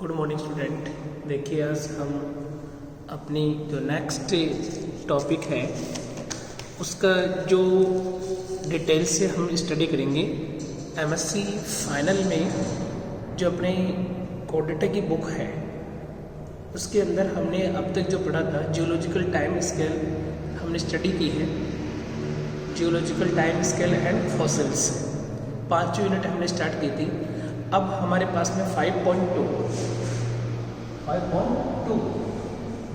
Good morning student. देखिए आज हम अपनी जो नेक्स्ट टॉपिक है उसका जो डिटेल से हम स्टडी करेंगे। एमएससी फाइनल में जो अपने कोडेटा की बुक है उसके अंदर हमने अब तक जो पढ़ा था जियोलॉजिकल टाइम स्केल हमने स्टडी की है। Geological time scale and fossils 5 unit हमने स्टार्ट की थी। अब हमारे पास में 5.2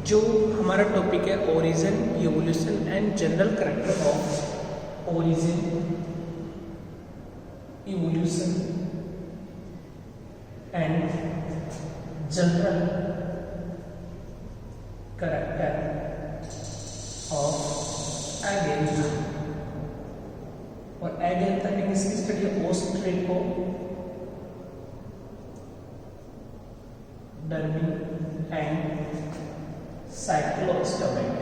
जो हमारा टॉपिक है origin, evolution and general character of origin, evolution and general character of Agnatha. और एगेंथा की किसकी स्टडी है? Ostracodermi and cyclostomata.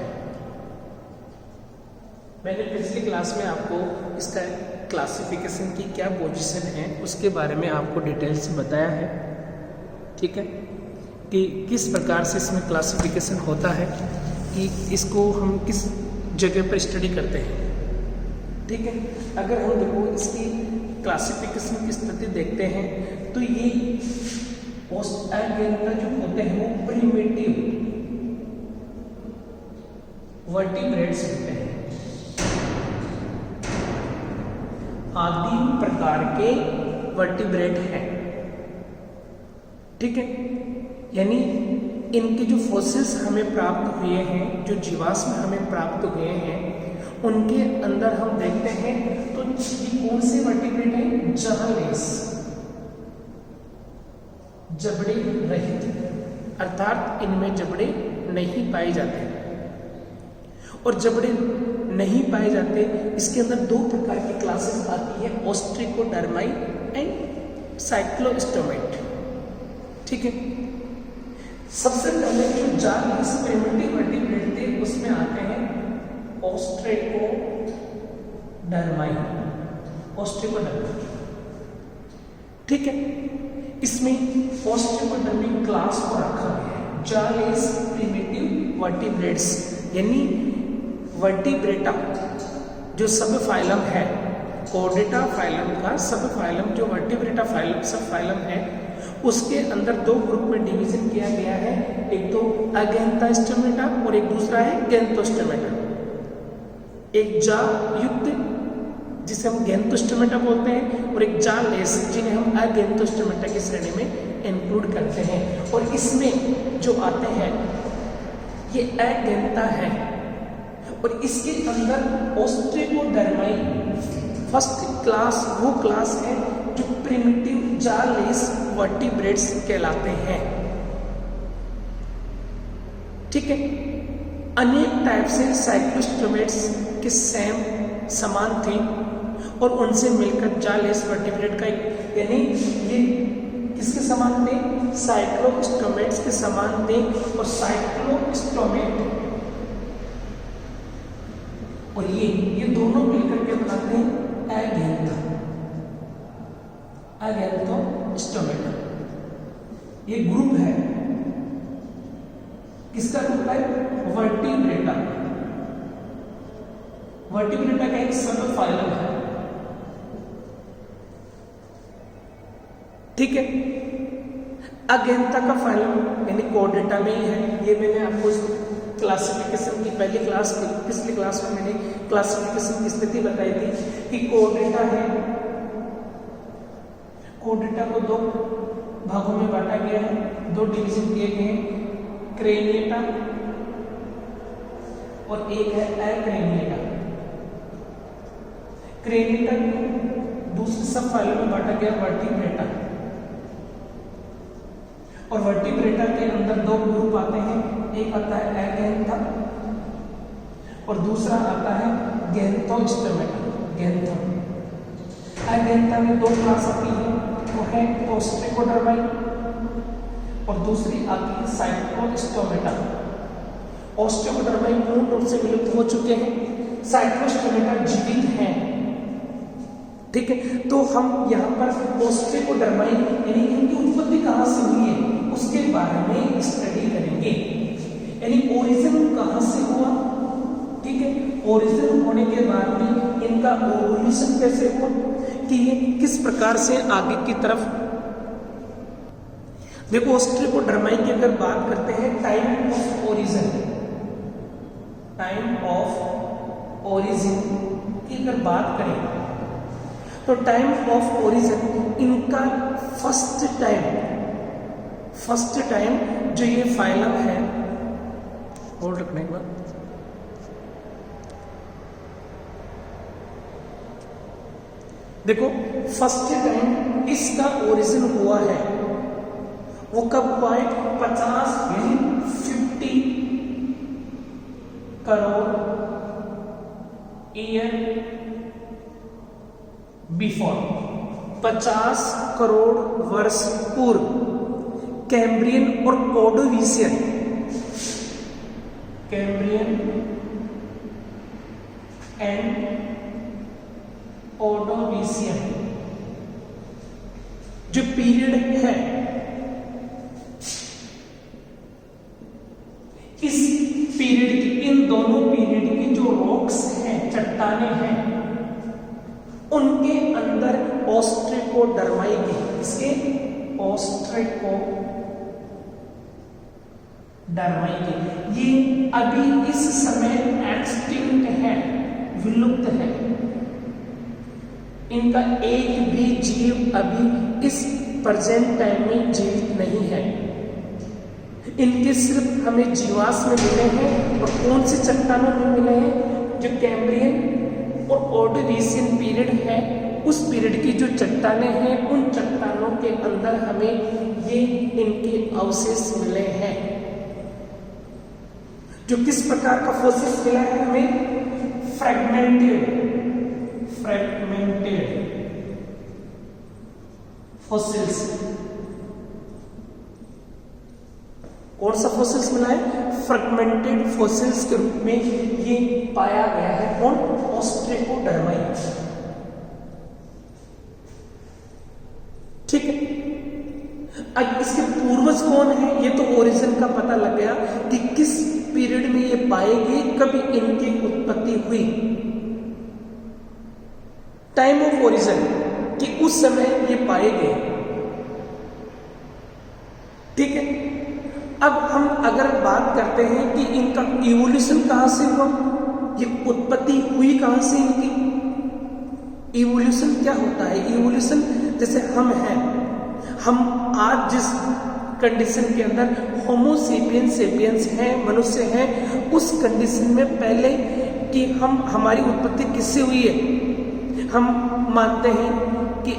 मैंने पिछली क्लास में आपको इसका क्लासिफिकेशन की क्या पोजीशन है उसके बारे में आपको डिटेल से बताया है, ठीक है, कि किस प्रकार से इसमें क्लासिफिकेशन होता है, कि इसको हम किस जगह पर स्टडी करते हैं, ठीक है। अगर हम देखो इसकी क्लासिफिकेशन की स्थिति देखते हैं तो ये एगेंथा जो होते हैं वो प्रिमिटिव वर्टिब्रेट्स होते हैं, आदिम प्रकार के वर्टिब्रेट हैं, ठीक है। यानी इनके जो फॉसिल्स हमें प्राप्त हुए हैं, जो जीवाश्म हमें प्राप्त हुए हैं, उनके अंदर हम देखते हैं तो ये कौन से वर्टिब्रेट हैं? जालेस, जबड़े रहित, अर्थात इनमें जबड़े नहीं पाए जाते। और जबड़े नहीं पाए जाते इसके अंदर 2 प्रकार की क्लासेस आती है, ओस्ट्रिकोडर्माई एंड साइक्लोस्टोमेट, ठीक है। सबसे पहले जो जालेस प्रिमिटिव वर्टिब्रेट थे उसमें आते हैं ओस्ट्रिकोडर्माई, ठीक है। इसमें ओस्ट्रिकोडर्मी क्लास को रखा गया है, जालेस प्रिमिटिव वर्टिब्रेट्स, यानी वर्टिब्रेटा जो सब फाइलम है, कोडेटा फाइलम का सब फाइलम जो वर्टिब्रेटा फाइलम सब फाइलम है उसके अंदर 2 ग्रुप में डिवीजन किया गया है। एक तो एगेंथा स्टोमेटा और एक दूसरा है गैंथोस्टोमेटा। एक जा युक्त जिसे हम गैंथोस्टोमेटा बोलते हैं और एक जालेस जिन्हें हम अगैंथोस्टोमेटा की श्रेणी में इंक्लूड करते हैं। और इसमें जो आते हैं ये एगेंथा है और इसके अंदर ओस्ट्रिकोडर्माई फर्स्ट क्लास वो क्लास है जो प्रिमिटिव जालेस वर्टिब्रेट्स कहलाते हैं, ठीक है। अनेक टाइप से साइक्लोस्टोमेट्स के समान थे और उनसे मिलकर जालेस वर्टिब्रेट का यानी ये किसके समान थे? साइक्लोस्टोमेट्स के समान थे। और साइक्लोस्टोमेट और ये दोनों मिलकर के बनाते हैं एगेंथोस्टोमेटा। ये ग्रुप है, किसका ग्रुप है? वर्टिब्रेटा। वर्टिब्रेटा का एक सब फाइलम है, ठीक है। अगेंथा का फाइलम यानी कोडेटा में ही है। ये मैंने आपको क्लासिफिकेशन की पिछली क्लास में मैंने क्लासिफिकेशन की स्थिति बताई थी कि कोडेटा है, कोडेटा को 2 भागों में बांटा गया है, 2 डिवीजन किए गए हैं, क्रेनिएटा और एक है एक्रेनिएटा। क्रेनिएटा को दूसरे सब फाइलों में बांटा गया वर्टिब्रेटा, और वर्टिब्रेटा के अंदर 2 ग्रुप आते हैं, एक आता है एगेंथा और दूसरा आता है गैंथोस्टोमेटा। एगेंथा में 2 क्लास आती है, वो है ओस्ट्रिकोडर्माई और दूसरी आती है साइक्लोस्टोमेटा। ओस्ट्रिकोडर्माई पूर्ण रूप से विलुप्त हो चुके हैं, साइक्लोस्टोमेटा जीवित हैं, ठीक है। तो हम यहाँ पर ओस्ट्रिकोडर्माई यानी इनकी उत्पत्ति कहाँ से हुई है उसके कहां से हुआ, ठीक है, ओरिजिन होने के बाद भी इनका ओवोल्यूशन कैसे हुआ, कि ये किस प्रकार से आगे की तरफ। देखो ऑस्ट्रिकोडर्माई की अगर बात करते हैं time of origin, time of origin की अगर बात करें तो टाइम ऑफ ओरिजिन इनका फर्स्ट टाइम जो ये फाइलम है, होल्ड रखने के बाद, देखो फर्स्ट टाइम इसका ओरिजिन हुआ है वो कब हुआ है, 50 करोड़ ईयर बिफोर, 50 करोड़ वर्ष पूर्व कैम्ब्रियन और ऑर्डोविशियन, कैम्ब्रियन एंड ऑर्डोविशियन जो पीरियड है, इस पीरियड की, इन दोनों पीरियड की जो रॉक्स हैं, चट्टाने हैं, उनके अंदर ऑस्ट्रिकोडर्माई के, इसके ऑस्ट्रिकोडर्माई के ये अभी इस समय एक्सटिंक्ट है, विलुप्त है, इनका एक भी जीव अभी इस प्रेजेंट टाइम में जीवित नहीं है। इनके सिर्फ हमें जीवाश्म मिले हैं, और कौन से चट्टानों में मिले हैं, जो कैम्ब्रियन और ऑर्डोविशियन पीरियड है, उस पीरियड की जो चट्टानें हैं, उन चट्टानों के अंदर हमें ये इनके अवशेष मिले हैं। जो किस प्रकार का फोसिल्स मिला है हमें, फ्रैगमेंटेड फोसिल्स। कौन सा फोसिल्स मिला है, फ्रैगमेंटेड फोसिल्स के रूप में ये पाया गया है। कौन, ऑस्ट्रिकोडर्माई, ठीक है। अब इसके पूर्वज कौन है, ये तो ओरिजिन का पता लग गया कि किस पीरियड में ये पाए गए, कभी इनकी उत्पत्ति हुई, टाइम ऑफ ओरिजिन कि उस समय ये पाए गए, ठीक है। अब हम अगर बात करते हैं कि इनका इवोल्यूशन कहां से हुआ, ये उत्पत्ति हुई कहां से इनकी, इवोल्यूशन क्या होता है, इवोल्यूशन जैसे हम हैं, हम आज जिस कंडीशन के अंदर होमोसेपियंस हैं, मनुष्य हैं, उस कंडीशन में पहले कि हम, हमारी उत्पत्ति किससे हुई है, हम मानते हैं कि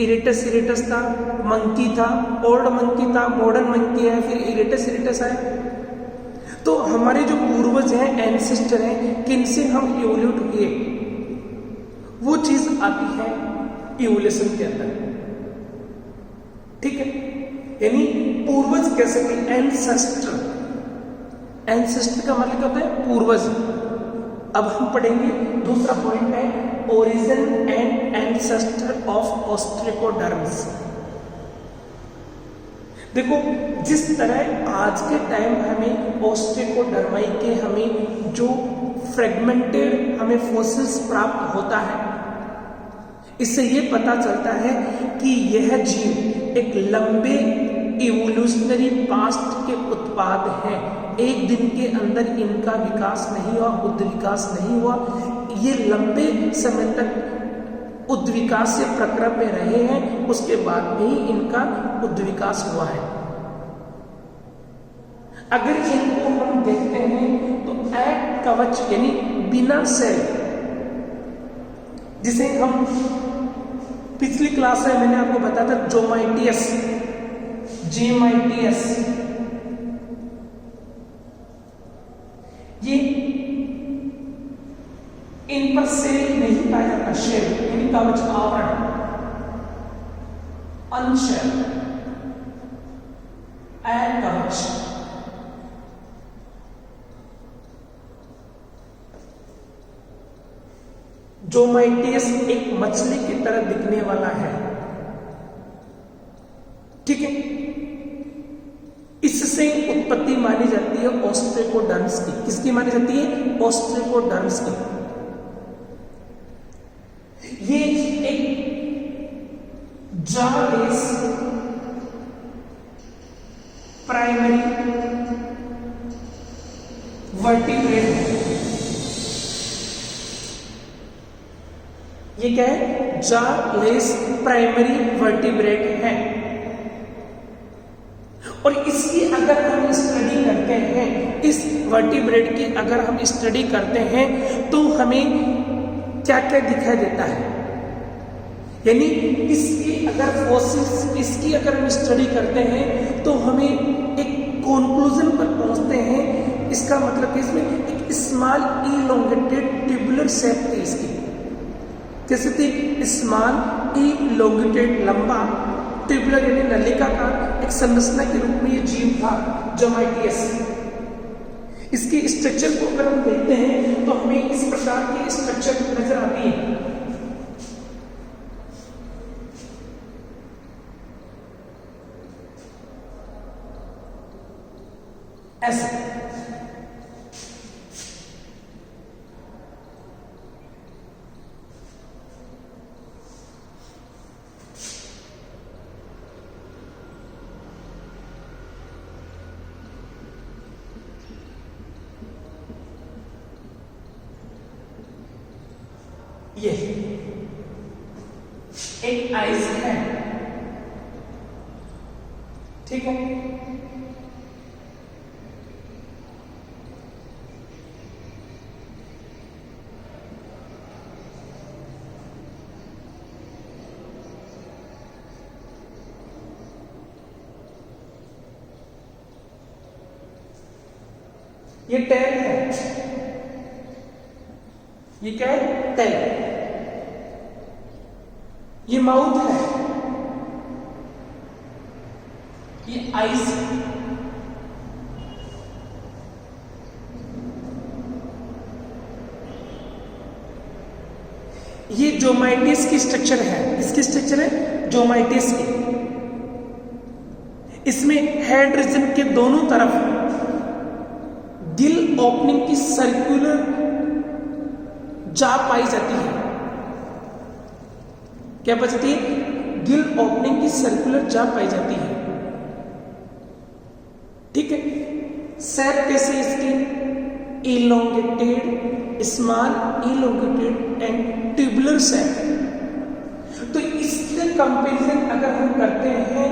इरेटस था, मंकी था, ओल्ड मंकी था, मॉडर्न मंकी है, फिर इरेटस आया। तो हमारे जो पूर्वज हैं, एंसेस्टर हैं, किनसे हम इवोल्यूट हुए, वो चीज आती है इवोल्यूशन के अंदर, ठीक है। यानी पूर्वज कैसे कि एंसेस्टर, एंसेस्टर का मतलब क्या होता है, पूर्वज। अब हम पढ़ेंगे दूसरा पॉइंट है ओरिजिन एंड एंसेस्टर ऑफ ऑस्ट्रिकोडर्म्स। देखो जिस तरह आज के टाइम हमें ऑस्ट्रिकोडर्माई के हमें जो फ्रेगमेंटेड हमें फोसिल्स प्राप्त होता है, इससे ये पता चलता है कि यह जीव एक लंबे इवोल्यूशनरी पास्ट के उत्पाद हैं। एक दिन के अंदर इनका विकास नहीं हुआ, उद्विकास नहीं हुआ, ये लंबे समय तक उद्विकास से प्रक्रम में रहे हैं, उसके बाद में ही इनका उद्विकास हुआ है। अगर इनको हम देखते हैं तो एक कवच यानी बिना सेल, जिसे हम पिछली क्लास में मैंने आपको बताया था जोमाइटियस, जेमाइटियस, ये इन पर सेल नहीं पाया जाता, शेल यानी कवच आवरण, अनशेल, कवच। जोमाइटियस एक मछली की तरह दिखने वाला है, ठीक है। इस इससे उत्पत्ति मानी जाती है ऑस्ट्रेकोडर्म्स की। किसकी मानी जाती है? ऑस्ट्रेकोडर्म्स की। ये एक जॉलेस प्राइमरी वर्टिब्रेट, ये क्या है? जॉलेस प्राइमरी वर्टिब्रेट है। और इसकी अगर हम स्टडी करते हैं, इस वर्टिब्रेट की अगर हम स्टडी करते हैं तो हमें क्या क्या दिखाई देता है, यानी इसकी अगर फॉसिल्स, इसकी अगर हम स्टडी करते हैं तो हमें एक कंक्लूजन पर पहुंचते हैं। इसका मतलब कि इसमें एक स्मॉल इलोंगेटेड ट्यूबुलर शेप थी इसकी। कैसे थी? स्मॉल इलोंगेटेड, लंबा, ट्यूबुलर यानी नलिका का एक संरचना के रूप में ये जीव था जोमाइटियस। इसके स्ट्रक्चर को अगर हम देखते हैं तो हमें इस प्रकार की स्ट्रक्चर नजर आती है। ऐसे ये एक आइस है, ठीक है। ये टेल है, ये क्या है? टेल। ये माउथ है, ये आइस, ये जोमाइटिस की स्ट्रक्चर है। इसकी स्ट्रक्चर है जोमाइटिस की। इसमें हेड रीजन के दोनों तरफ गिल ओपनिंग की सर्कुलर जा पाई जाती है। क्या पाई जाती है? गिल ओपनिंग की सर्कुलर जा पाई जाती है, ठीक है। शेप कैसे इसकी? Elongated, small elongated and tubular shape. तो इसके कंपैरिजन अगर हम करते हैं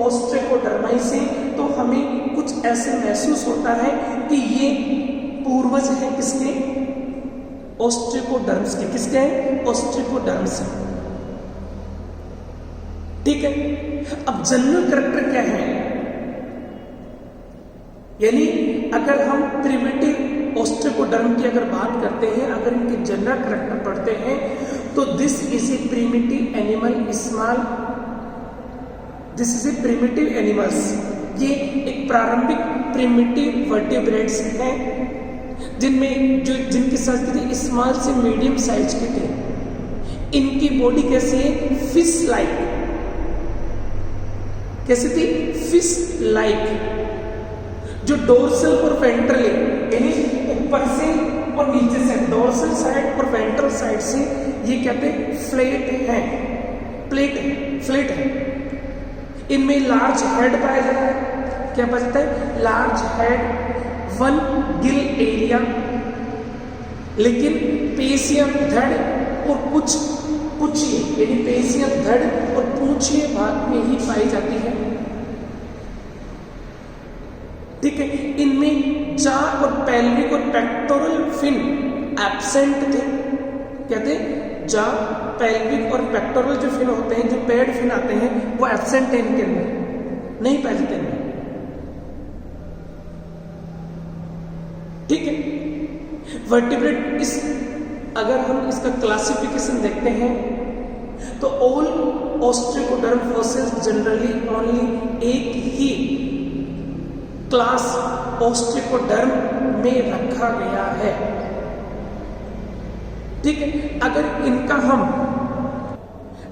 ऑस्ट्रेकोडर्माई से तो हमें कुछ ऐसे महसूस होता है कि ये पूर्वज है किसके? ऑस्ट्रेकोडर्म्स के। किसके हैं? ऑस्ट्रेकोडर्म्स, ठीक है। अब जनरल कैरेक्टर क्या है? यानी अगर हम प्रिमिटिव ऑस्ट्रेकोडर्म की अगर बात करते हैं, अगर इनके जनरल कैरेक्टर पढ़ते हैं तो this is a primitive animal, small, this is a primitive animals. ये एक प्रारंभिक प्रिमिटिव वर्टिब्रेट्स हैं जिनमें जिनकी संस्कृति स्मॉल से मीडियम साइज के थे। इनकी बॉडी कैसी है? Fish like. कैसी थी? Fish like. जो डोर्सल और वेंट्रल यानी ऊपर से और नीचे से, डोर्सल साइड और वेंट्रल साइड से ये क्या थे? फ्लैट है, प्लेट है, फ्लैट है। इनमें लार्ज हेड पाया जाता है। क्या पाया जाता है? Large head, one Gill area, लेकिन पेशियम धड़ और कुछ पूछिए, यानी पेशियम धड़ और पूछिए भाग में ही पाई जाती है, ठीक है। इनमें जा और पेल्विक और पेक्टोरल फिन एब्सेंट थे। क्या थे? जा, पेल्विक और पेक्टोरल जो फिन होते हैं, जो पेड फिन आते हैं, वो एब्सेंट है इनके अंदर, नहीं पाए जाते इनमें, ठीक है। वर्टिब्रेट इस अगर हम इसका क्लासिफिकेशन देखते हैं तो ऑल ऑस्ट्रेकोडर्म फॉसिल्स जनरली ओनली एक ही क्लास ऑस्ट्रेकोडर्म में रखा गया है, ठीक है। अगर इनका हम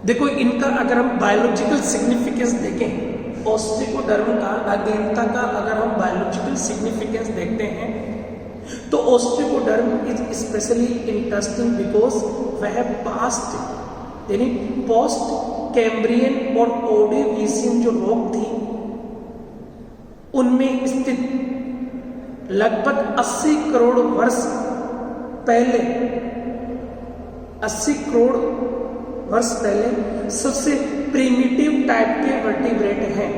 देखो, इनका अगर हम बायोलॉजिकल सिग्निफिकेंस देखें ऑस्ट्रिकोडर्म का अगेनता का अगर हम बायोलॉजिकल सिग्निफिकेंस देखते हैं तो ऑस्ट्रिकोडर्म इज स्पेशली इंटरेस्टिंग बिकॉज वह पास्ट यानी पोस्ट कैम्ब्रियन और ओर्डोविशियन जो रॉक थी उनमें स्थित लगभग 80 करोड़ वर्ष पहले 80 करोड़ वर्ष पहले सबसे प्रिमिटिव टाइप के वर्टिब्रेट हैं।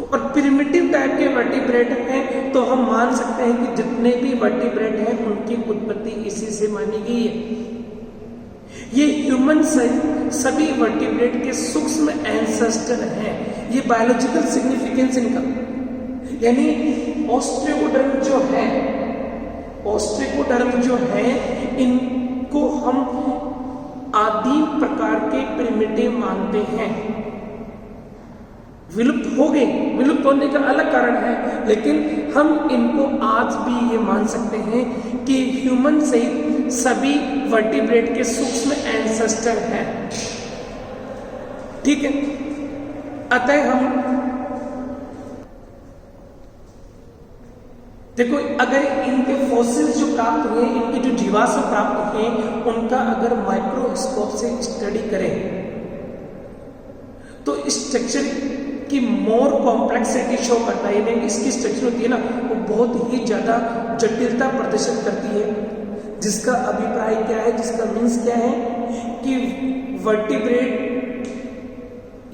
और प्रिमिटिव टाइप के वर्टिब्रेट हैं तो हम मान सकते हैं कि जितने भी वर्टिब्रेट हैं उनकी उत्पत्ति इसी से मानी गई है। ये ह्यूमन सहित सभी वर्टिब्रेट के सूक्ष्म एंसेस्टर हैं। ये बायोलॉजिकल सिग्निफिकेंस इनका, यानी ऑस्ट्रिकोडर्म जो है इनको हम आदिम प्रकार के प्रिमिटिव मानते हैं। विलुप्त हो गए, विलुप्त होने का अलग कारण है, लेकिन हम इनको आज भी ये मान सकते हैं कि ह्यूमन सहित सभी वर्टिब्रेट के सूक्ष्म एंसेस्टर हैं। ठीक है, अतः हम देखो अगर इनके फॉसिल्स जो प्राप्त हुए, इनके जो जीवाश्म प्राप्त हुए, उनका अगर माइक्रोस्कोप से स्टडी करें तो स्ट्रक्चर की मोर कॉम्प्लेक्सिटी शो करता है। यानी इसकी स्ट्रक्चर होती है ना वो बहुत ही ज्यादा जटिलता प्रदर्शित करती है, जिसका अभिप्राय क्या है, जिसका मीन्स क्या है कि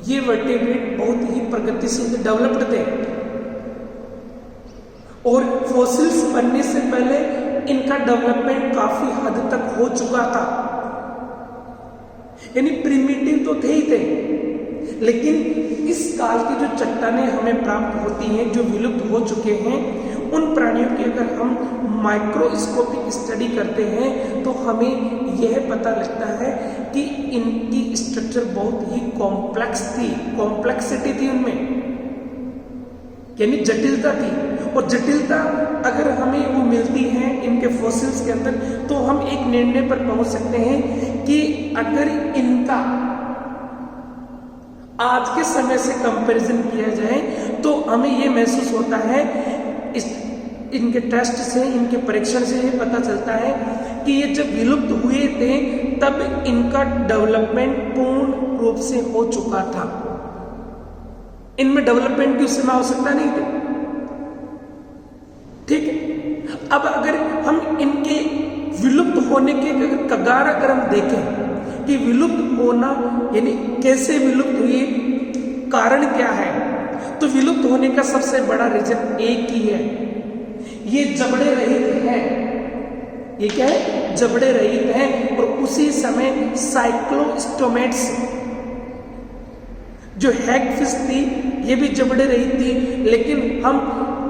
ये वर्टिब्रेट बहुत ही प्रगतिशील डेवलप्ड थे और फॉसिल्स बनने से पहले इनका डेवलपमेंट काफी हद तक हो चुका था। यानी प्रिमिटिव तो थे ही थे, लेकिन इस काल की जो चट्टानें हमें प्राप्त होती हैं जो विलुप्त हो चुके हैं, उन प्राणियों की अगर हम माइक्रोस्कोपिक स्टडी करते हैं तो हमें यह पता लगता है कि इनकी स्ट्रक्चर बहुत ही कॉम्प्लेक्स थी, कॉम्प्लेक्सिटी थी उनमें, यानी जटिलता थी। और जटिलता अगर हमें वो मिलती है इनके फॉसिल्स के अंदर तो हम एक निर्णय पर पहुंच सकते हैं कि अगर इनका आज के समय से कंपैरिजन किया जाए तो हमें ये महसूस होता है, इनके टेस्ट से, इनके परीक्षण से ये पता चलता है कि ये जब विलुप्त हुए थे तब इनका डेवलपमेंट पूर्ण रूप से हो चुका था। इनमें डेवलपमेंट की उस समय आवश्यकता नहीं थी। ठीक है, अब अगर हम इनके विलुप्त होने के कगार अगर हम देखें कि विलुप्त होना यानी कैसे विलुप्त हुए, कारण क्या है, तो विलुप्त होने का सबसे बड़ा रीजन एक ही है, ये जबड़े रहित हैं। ये क्या है? जबड़े रहित हैं। और उसी समय साइक्लोस्टोमेट्स जो हैगफिश थी ये भी जबड़े रहित थी, लेकिन हम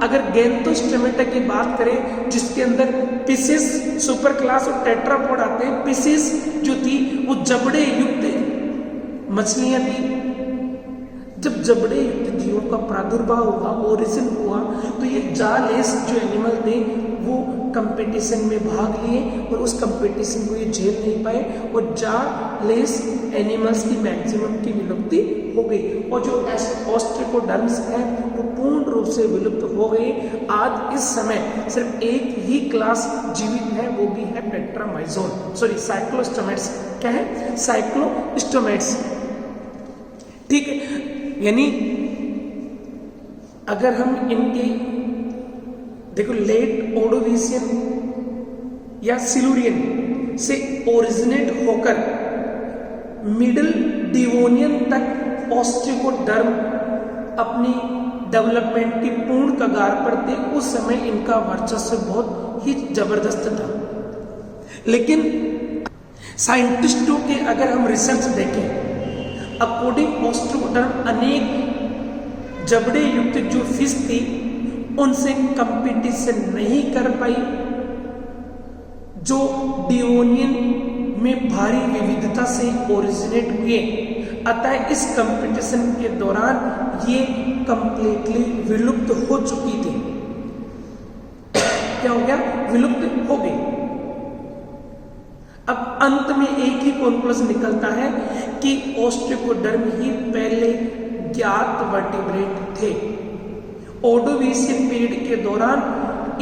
अगर गैंथोस्टोमेटा की बात करें जिसके अंदर पिसिस, सुपर क्लास और टेट्रापोड आते हैं, पिसिस जो थी वो जबड़े युक्त मछलियां थी। जब जबड़े युक्त जीवों का प्रादुर्भाव हुआ, ओरिजिन हुआ, तो ये जालेस जो एनिमल थे वो कंपटीशन में भाग लिए और उस कंपटीशन को ये झेल नहीं पाए और जालेस एनिमल्स की मैक्सिमम की विलुप्ति हो गई। और जो ऑस्ट्रिकोडर्म्स हैं वो पूर्ण रूप से विलुप्त हो गए। आज इस समय सिर्फ एक ही क्लास जीवित है, वो भी है टेट्रामाइजोन, सॉरी साइक्लोस्टोमेट्स। क्या है? साइक्लोस्टोमेट्स। ठीक है, यानी अगर हम इनकी देखो लेट ओर्डोविशियन या सिलुरियन से ओरिजिनेट होकर मिडिल डिवोनियन तक ऑस्ट्रिकोडर्म अपनी डेवलपमेंट की पूर्ण कगार पर थे। उस समय इनका वर्चस्व बहुत ही जबरदस्त था, लेकिन साइंटिस्टों के अगर हम रिसर्च देखें, अकॉर्डिंग ऑस्ट्रिकोडर्म अनेक जबड़े युक्त जो फिश थी उनसे कंपटीशन नहीं कर पाई, जो डिवोनियन में भारी विविधता से ओरिजिनेट हुए। अतः इस कंपटीशन के दौरान ये कंप्लीटली विलुप्त हो चुकी थी। क्या हो गया? विलुप्त हो गई। अब अंत में एक ही कंक्लूजन निकलता है कि ऑस्ट्रिकोडर्म ही पहले ज्ञात वर्टिब्रेट थे। ओडोविशियन पीरियड के दौरान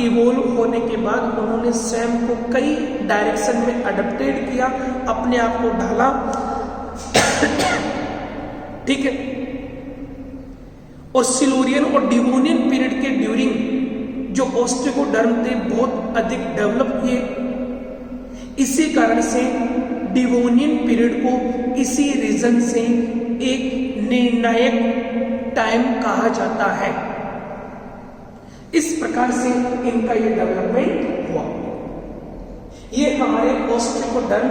इवोल्व होने के बाद उन्होंने स्वयं को कई डायरेक्शन में अडप्टेड किया, अपने आप को ढाला। ठीक है। और सिल्यूरियन और डिवोनियन पीरियड के ड्यूरिंग जो ऑस्ट्रिकोडर्म थे बहुत अधिक डेवलप किए। इसी कारण से डिवोनियन पीरियड को इसी रीजन से एक निर्णायक टाइम कहा जाता है। इस प्रकार से इनका ये डेवलपमेंट हुआ। ये हमारे ऑस्ट्रिकोडर्म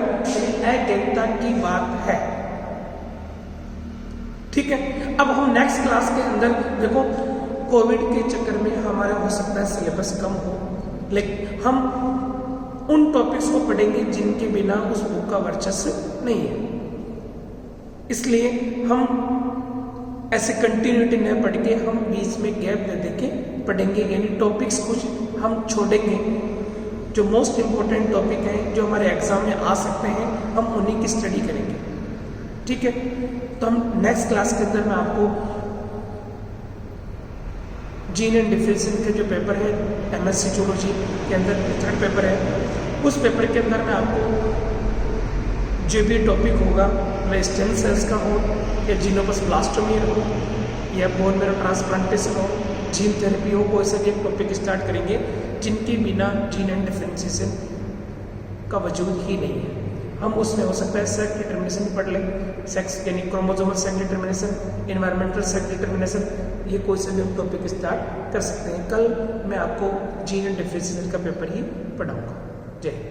अडेल्टा की बात है। ठीक है। अब हम नेक्स्ट क्लास के अंदर देखो, कोविड के चक्कर में हमारा हो सकता है सिलेबस कम हो, लेकिन हम उन टॉपिक्स को पढ़ेंगे जिनके बिना उस बुक का वर्चस्व नहीं है। इसलिए हम ऐसे कंटिन्यूटी न पढ़ के हम बीच में गैप दे दे के पढ़ेंगे, यानी टॉपिक्स कुछ हम छोड़ेंगे। जो मोस्ट इम्पोर्टेंट टॉपिक हैं जो हमारे एग्जाम में आ सकते हैं, हम उन्हीं की स्टडी करेंगे। ठीक है। तो हम नेक्स्ट क्लास के अंदर मैं आपको जीन एंड डिफरेंशिएशन के जो पेपर है एमएससी जूलॉजी के अंदर थर्ड पेपर है, उस पेपर के अंदर मैं आपको जो भी टॉपिक होगा, मैं स्टेम सेल्स का हो या जीनोप्लास्टोमी हो या बोन मैरो ट्रांसप्लांटेशन हो, जीन थेरेपी हो, कोई सा भी एक टॉपिक स्टार्ट करेंगे जिनके बिना जीन एंड डिफरेंशिएशन का वजूद ही नहीं है। हम उसमें हो सकता है सेक्स डिटर्मिनेशन पढ़ लें, सेक्स यानी chromosomal sex determination, environmental sex determination, ये कोई सा भी टॉपिक स्टार्ट कर सकते हैं। कल मैं आपको जीन एंड डिफरेंशिएशन का पेपर ही पढ़ाऊंगा। जय हिंद।